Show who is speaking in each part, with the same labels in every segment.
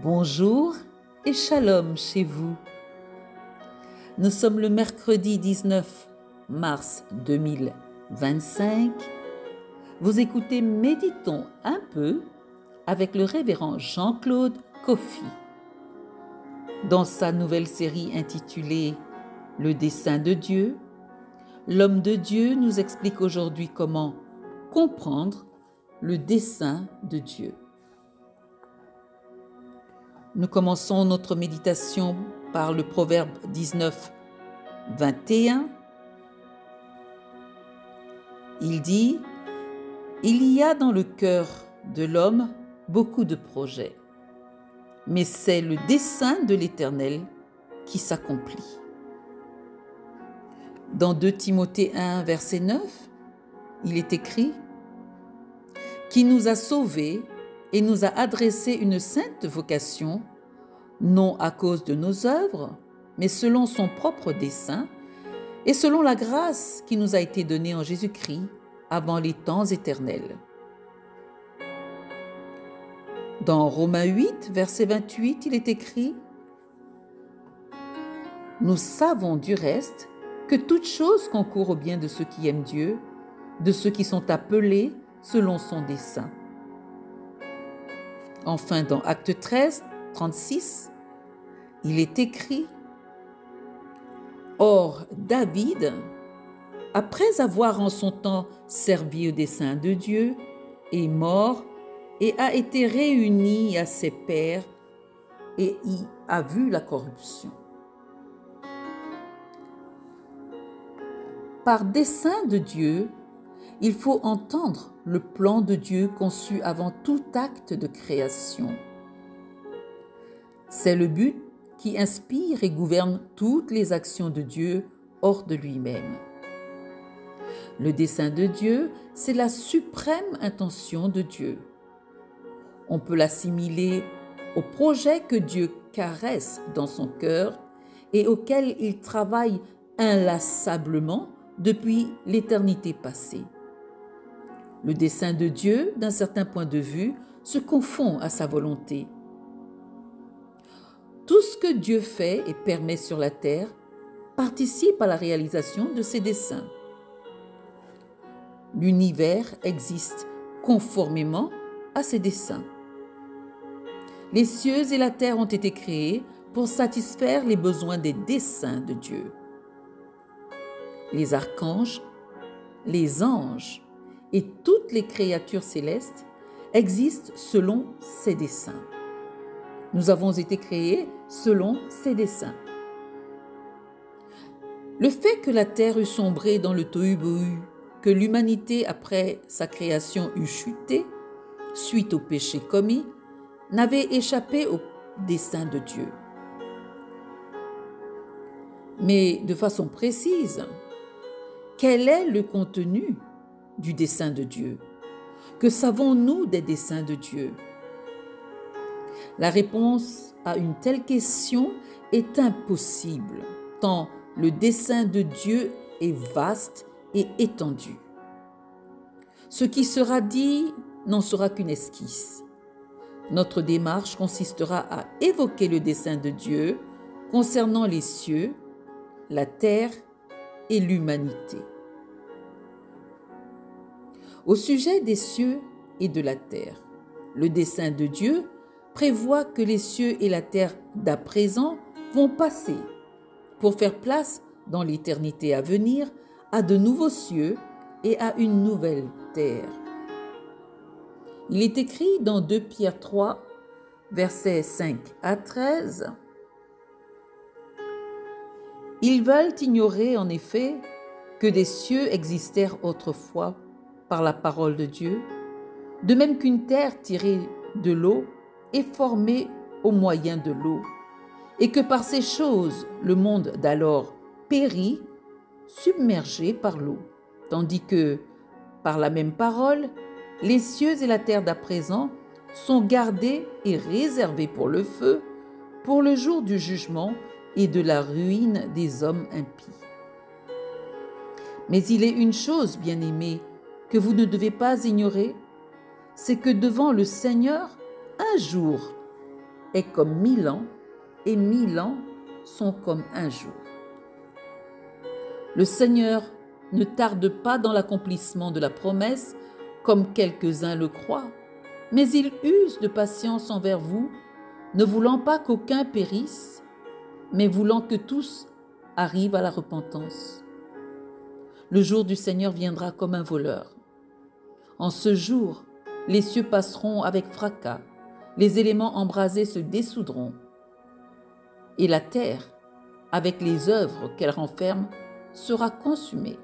Speaker 1: Bonjour et shalom chez vous. Nous sommes le mercredi 19 mars 2025. Vous écoutez Méditons un peu avec le révérend Jean-Claude Koffi. Dans sa nouvelle série intitulée Le dessein de Dieu, l'homme de Dieu nous explique aujourd'hui comment comprendre le dessein de Dieu. Nous commençons notre méditation par le proverbe 19, 21. Il dit « Il y a dans le cœur de l'homme beaucoup de projets, mais c'est le dessein de l'Éternel qui s'accomplit. » Dans 2 Timothée 1, verset 9, il est écrit « Qui nous a sauvés et nous a adressé une sainte vocation, non à cause de nos œuvres, mais selon son propre dessein et selon la grâce qui nous a été donnée en Jésus-Christ avant les temps éternels. » Dans Romains 8, verset 28, il est écrit « Nous savons du reste que toute chose concourt au bien de ceux qui aiment Dieu, de ceux qui sont appelés selon son dessein. » Enfin, dans Actes 13, 36, il est écrit « Or, David, après avoir en son temps servi au dessein de Dieu, est mort et a été réuni à ses pairs et y a vu la corruption. » Par dessein de Dieu, il faut entendre le plan de Dieu conçu avant tout acte de création. C'est le but qui inspire et gouverne toutes les actions de Dieu hors de lui-même. Le dessein de Dieu, c'est la suprême intention de Dieu. On peut l'assimiler au projet que Dieu caresse dans son cœur et auquel il travaille inlassablement depuis l'éternité passée. Le dessein de Dieu, d'un certain point de vue, se confond à sa volonté. Tout ce que Dieu fait et permet sur la terre participe à la réalisation de ses desseins. L'univers existe conformément à ses desseins. Les cieux et la terre ont été créés pour satisfaire les besoins des desseins de Dieu. Les archanges, les anges et toutes les créatures célestes existent selon ses desseins. Nous avons été créés selon ses desseins. Le fait que la terre eût sombré dans le tohu-bohu, que l'humanité après sa création eût chuté, suite au péché commis, n'avait échappé au dessein de Dieu. Mais de façon précise, quel est le contenu du dessein de Dieu? Que savons-nous des desseins de Dieu? La réponse à une telle question est impossible, tant le dessein de Dieu est vaste et étendu. Ce qui sera dit n'en sera qu'une esquisse. Notre démarche consistera à évoquer le dessein de Dieu concernant les cieux, la terre et l'humanité. Au sujet des cieux et de la terre, le dessein de Dieu prévoit que les cieux et la terre d'à présent vont passer pour faire place dans l'éternité à venir à de nouveaux cieux et à une nouvelle terre. Il est écrit dans 2 Pierre 3, versets 5 à 13. « Ils veulent ignorer en effet que des cieux existèrent autrefois par la parole de Dieu, de même qu'une terre tirée de l'eau est formée au moyen de l'eau, et que par ces choses le monde d'alors périt, submergé par l'eau, tandis que, par la même parole, les cieux et la terre d'à présent sont gardés et réservés pour le feu, pour le jour du jugement et de la ruine des hommes impies. Mais il est une chose, bien-aimés, que vous ne devez pas ignorer, c'est que devant le Seigneur, un jour est comme 1000 ans, et 1000 ans sont comme un jour. Le Seigneur ne tarde pas dans l'accomplissement de la promesse, comme quelques-uns le croient, mais il use de patience envers vous, ne voulant pas qu'aucun périsse, mais voulant que tous arrivent à la repentance. Le jour du Seigneur viendra comme un voleur. En ce jour, les cieux passeront avec fracas, les éléments embrasés se dissoudront, et la terre, avec les œuvres qu'elle renferme, sera consumée.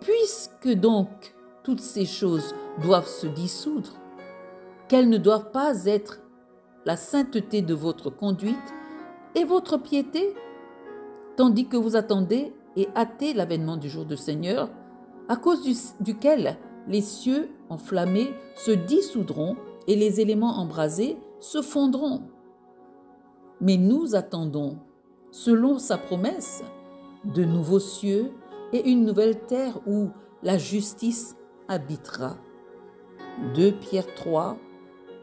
Speaker 1: Puisque donc toutes ces choses doivent se dissoudre, quelles ne doivent pas être la sainteté de votre conduite et votre piété, tandis que vous attendez et hâtez l'avènement du jour du Seigneur, à cause duquel les cieux enflammés se dissoudront et les éléments embrasés se fondront. Mais nous attendons, selon sa promesse, de nouveaux cieux et une nouvelle terre où la justice habitera. 2 Pierre 3,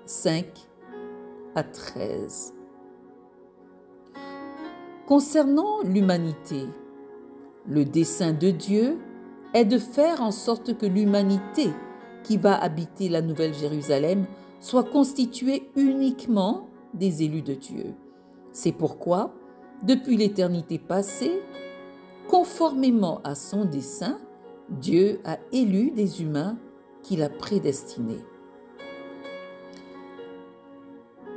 Speaker 1: 5 à 13. Concernant l'humanité, le dessein de Dieu est de faire en sorte que l'humanité qui va habiter la Nouvelle Jérusalem soit constituée uniquement des élus de Dieu. C'est pourquoi, depuis l'éternité passée, conformément à son dessein, Dieu a élu des humains qu'il a prédestinés.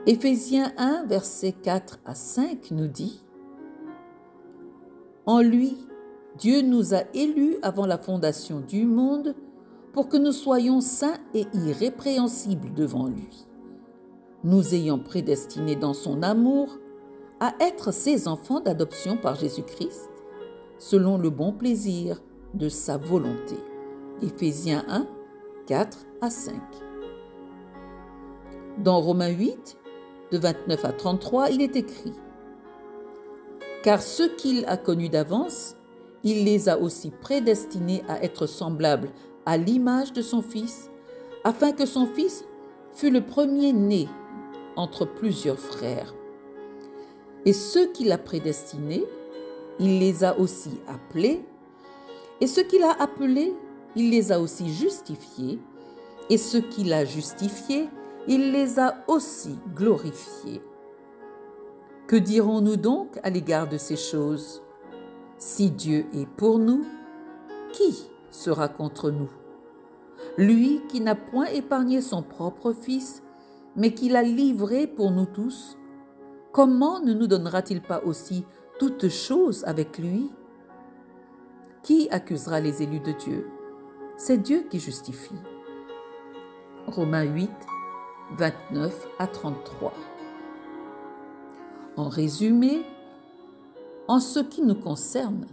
Speaker 1: Éphésiens 1, versets 4 à 5 nous dit « En lui, Dieu nous a élus avant la fondation du monde pour que nous soyons saints et irrépréhensibles devant lui, nous ayant prédestinés dans son amour à être ses enfants d'adoption par Jésus-Christ, selon le bon plaisir de sa volonté. » Éphésiens 1, 4 à 5. Dans Romains 8, de 29 à 33, il est écrit « Car ceux qu'il a connus d'avance, il les a aussi prédestinés à être semblables à l'image de son Fils, afin que son Fils fût le premier-né entre plusieurs frères. Et ceux qu'il a prédestinés, il les a aussi appelés, et ceux qu'il a appelés, il les a aussi justifiés, et ceux qu'il a justifiés, il les a aussi glorifiés. Que dirons-nous donc à l'égard de ces choses? Si Dieu est pour nous, qui sera contre nous? Lui qui n'a point épargné son propre Fils, mais qui l'a livré pour nous tous, comment ne nous donnera-t-il pas aussi toutes choses avec lui? Qui accusera les élus de Dieu? C'est Dieu qui justifie. Romains 8, 29 à 33. En résumé, en ce qui nous concerne,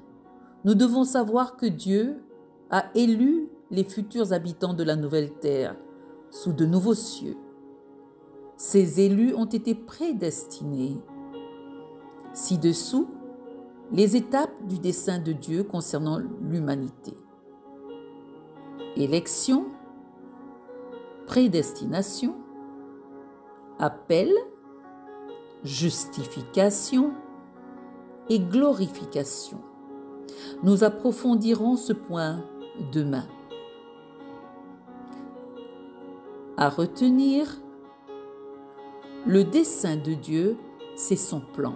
Speaker 1: nous devons savoir que Dieu a élu les futurs habitants de la nouvelle terre sous de nouveaux cieux. Ces élus ont été prédestinés. Ci-dessous, les étapes du dessein de Dieu concernant l'humanité. Élection, prédestination, appel, justification et glorification. Nous approfondirons ce point demain. À retenir, le dessein de Dieu, c'est son plan.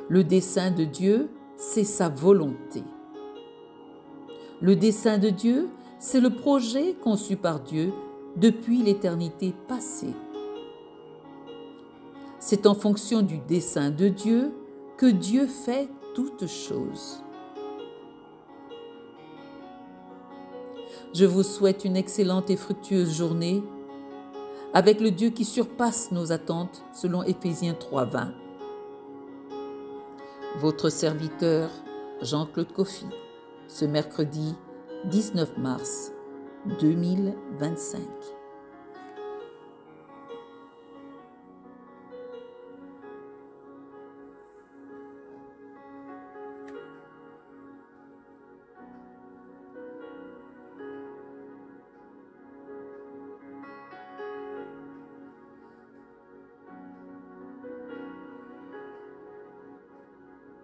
Speaker 1: Le dessein de Dieu, c'est sa volonté. Le dessein de Dieu, c'est le projet conçu par Dieu depuis l'éternité passée. C'est en fonction du dessein de Dieu que Dieu fait toutes choses. Je vous souhaite une excellente et fructueuse journée avec le Dieu qui surpasse nos attentes selon Éphésiens 3, 20. Votre serviteur Jean-Claude Koffi, ce mercredi 19 mars 2025.